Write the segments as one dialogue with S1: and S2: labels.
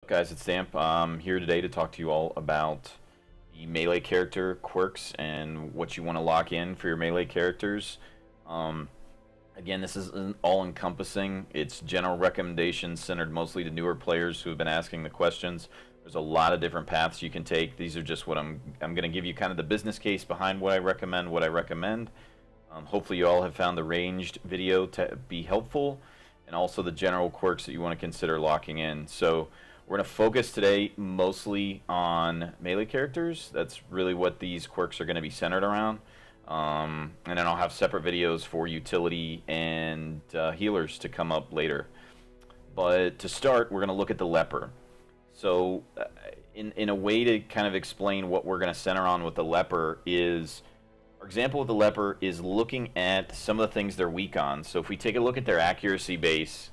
S1: Guys, it's Stamp. I'm here today to talk to you all about the melee character Quirks and what you want to lock in for your melee characters. Again, this is all-encompassing. It's general recommendations centered mostly to newer players who have been asking the questions. There's a lot of different paths you can take. These are just what I'm going to give you kind of the business case behind what I recommend. Hopefully you all have found the ranged video to be helpful, and also the general quirks that you want to consider locking in. So we're going to focus today mostly on melee characters. That's really what these quirks are going to be centered around. And then I'll have separate videos for utility and healers to come up later. But to start, we're going to look at the Leper. So in a way to kind of explain what we're going to center on with the Leper is, our example with the Leper is looking at some of the things they're weak on. So if we take a look at their accuracy base,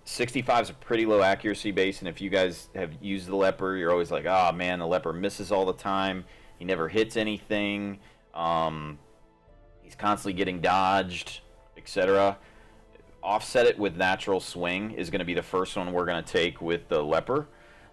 S1: 65 is a pretty low accuracy base, and if you guys have used the Leper, you're always like, oh man, the Leper misses all the time, he never hits anything, he's constantly getting dodged, etc. Offset it with natural swing is going to be the first one we're going to take with the Leper.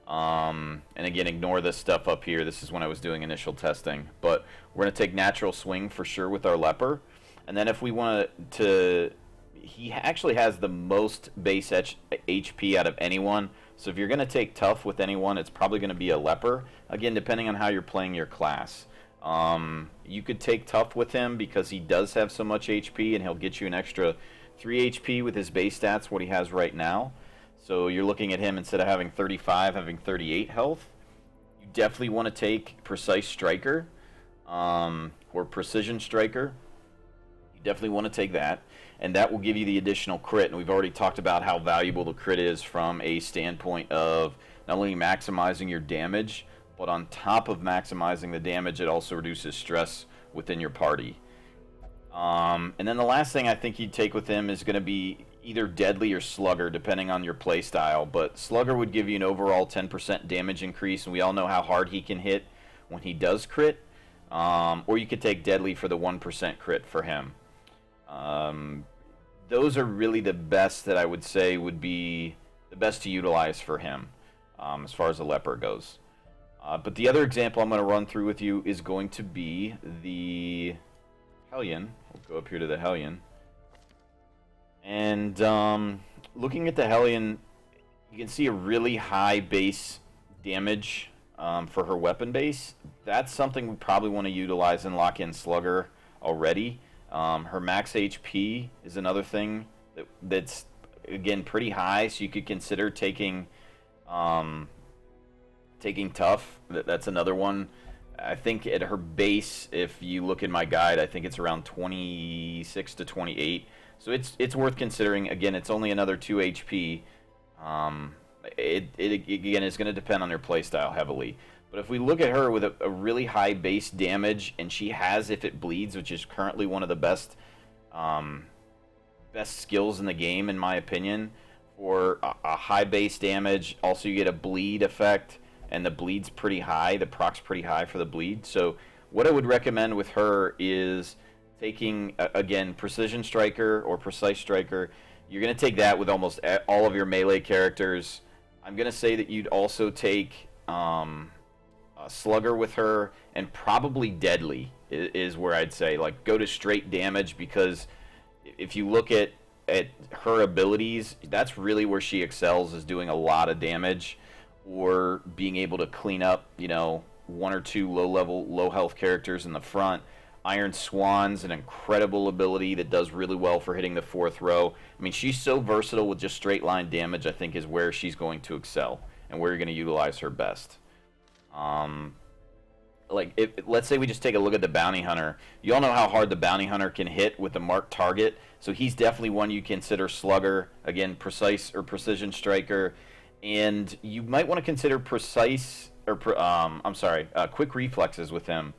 S1: And again, ignore this stuff up here. This is when I was doing initial testing, but we're going to take natural swing for sure with our Leper. And then if we want to, he actually has the most base HP out of anyone. So if you're going to take tough with anyone, it's probably going to be a Leper. Again, depending on how you're playing your class. You could take tough with him because he does have so much HP, and he'll get you an extra 3 HP with his base stats, what he has right now. So you're looking at him, instead of having 35, having 38 health. You definitely want to take Precise Striker or Precision Striker. You definitely want to take that, and that will give you the additional crit. And we've already talked about how valuable the crit is from a standpoint of not only maximizing your damage, but on top of maximizing the damage, it also reduces stress within your party. And then the last thing I think you'd take with him is going to be either Deadly or Slugger, depending on your play style. But Slugger would give you an overall 10% damage increase, and we all know how hard he can hit when he does crit. Or you could take Deadly for the 1% crit for him. Those are really the best that I would say would be the best to utilize for him, as far as the Leper goes. But the other example I'm going to run through with you is going to be the Hellion. We'll go up here to the Hellion. And looking at the Hellion, you can see a really high base damage for her weapon base. That's something we probably want to utilize and lock in Slugger already. Her max HP is another thing that's, again, pretty high, so you could consider taking Tough. That's another one. I think at her base, if you look in my guide, I think it's around 26 to 28. So it's worth considering. Again, it's only another 2 HP. It again is going to depend on your playstyle heavily. But if we look at her with a really high base damage, and she has If It Bleeds, which is currently one of the best skills in the game, in my opinion, for a high base damage. Also, you get a bleed effect, and the bleed's pretty high. The proc's pretty high for the bleed. So what I would recommend with her is taking, again, Precision Striker or Precise Striker. You're going to take that with almost all of your melee characters. I'm going to say that you'd also take Slugger with her, and probably Deadly is where I'd say, like, go to straight damage, because if you look at her abilities, that's really where she excels, is doing a lot of damage, or being able to clean up, you know, 1 or 2 low health characters in the front. Iron Swan's an incredible ability that does really well for hitting the 4th row. I mean, she's so versatile with just straight line damage, I think, is where she's going to excel and where you're going to utilize her best. Let's say we just take a look at the Bounty Hunter. You all know how hard the Bounty Hunter can hit with the marked target, so he's definitely one you consider Slugger. Again, Precise or Precision Striker. And you might want to consider Quick Reflexes with him.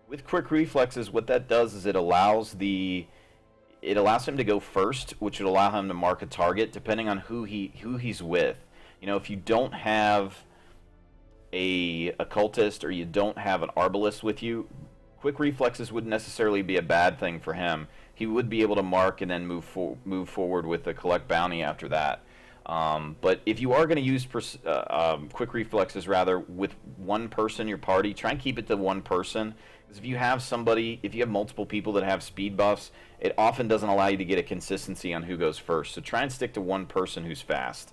S1: With Quick Reflexes, what that does is it allows him to go first, which would allow him to mark a target depending on who he's with. You know, if you don't have a cultist or you don't have an arbalist with you, Quick Reflexes wouldn't necessarily be a bad thing for him. He would be able to mark and then move forward with the collect bounty after that. But if you are going to use quick reflexes rather with one person in your party, try and keep it to one person. Because if you have multiple people that have speed buffs, it often doesn't allow you to get a consistency on who goes first. So try and stick to one person who's fast.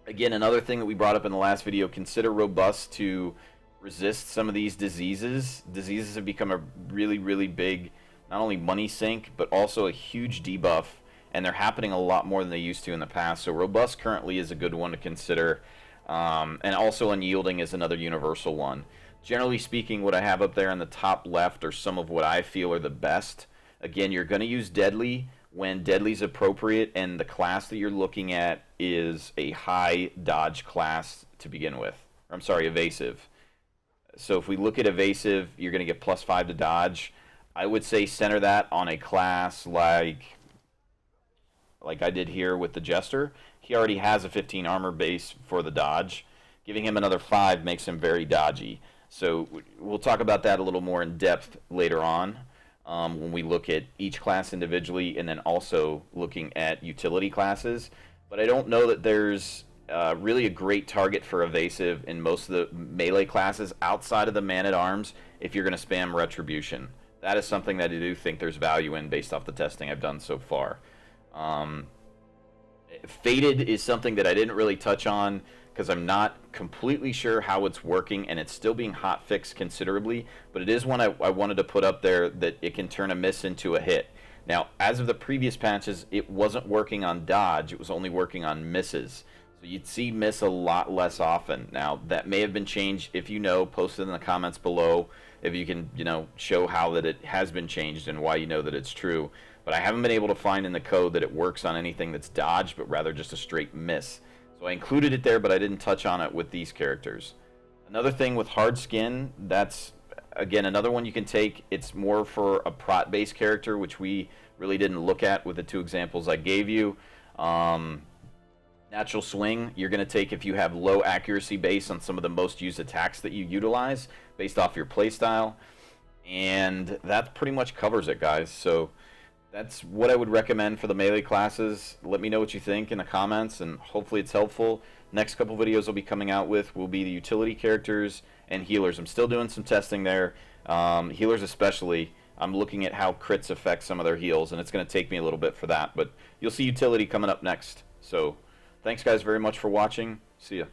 S1: Again, another thing that we brought up in the last video, consider robust to resist some of these diseases. Diseases have become a really, really big, not only money sink, but also a huge debuff, and they're happening a lot more than they used to in the past. So robust currently is a good one to consider, and also unyielding is another universal one. Generally speaking, what I have up there in the top left are some of what I feel are the best. Again, you're going to use deadly when deadly is appropriate, and the class that you're looking at is a high dodge class to begin with. Or, I'm sorry, evasive. So if we look at evasive, you're going to get +5 to dodge. I would say center that on a class like I did here with the Jester. He already has a 15 armor base for the dodge. Giving him another 5 makes him very dodgy. So we'll talk about that a little more in depth later on when we look at each class individually, and then also looking at utility classes. But I don't know that there's really a great target for evasive in most of the melee classes outside of the Man-at-Arms if you're going to spam Retribution. That is something that I do think there's value in based off the testing I've done so far. Fated is something that I didn't really touch on because I'm not completely sure how it's working, and it's still being hotfixed considerably, but it is one I wanted to put up there, that it can turn a miss into a hit. Now, as of the previous patches, it wasn't working on dodge, it was only working on misses. So you'd see miss a lot less often. Now, that may have been changed. If you know, post it in the comments below if you can, show how that it has been changed and why you know that it's true. But I haven't been able to find in the code that it works on anything that's dodge, but rather just a straight miss. So I included it there, but I didn't touch on it with these characters. Another thing with hard skin, that's, again, another one you can take. It's more for a prot-based character, which we really didn't look at with the 2 examples I gave you. Natural swing, you're going to take if you have low accuracy base on some of the most used attacks that you utilize based off your playstyle. And that pretty much covers it, guys. So that's what I would recommend for the melee classes. Let me know what you think in the comments, and hopefully it's helpful. Next couple videos I'll be coming out with will be the utility characters and healers. I'm still doing some testing there. Healers especially, I'm looking at how crits affect some of their heals, and it's going to take me a little bit for that. But you'll see utility coming up next. So thanks, guys, very much for watching. See ya.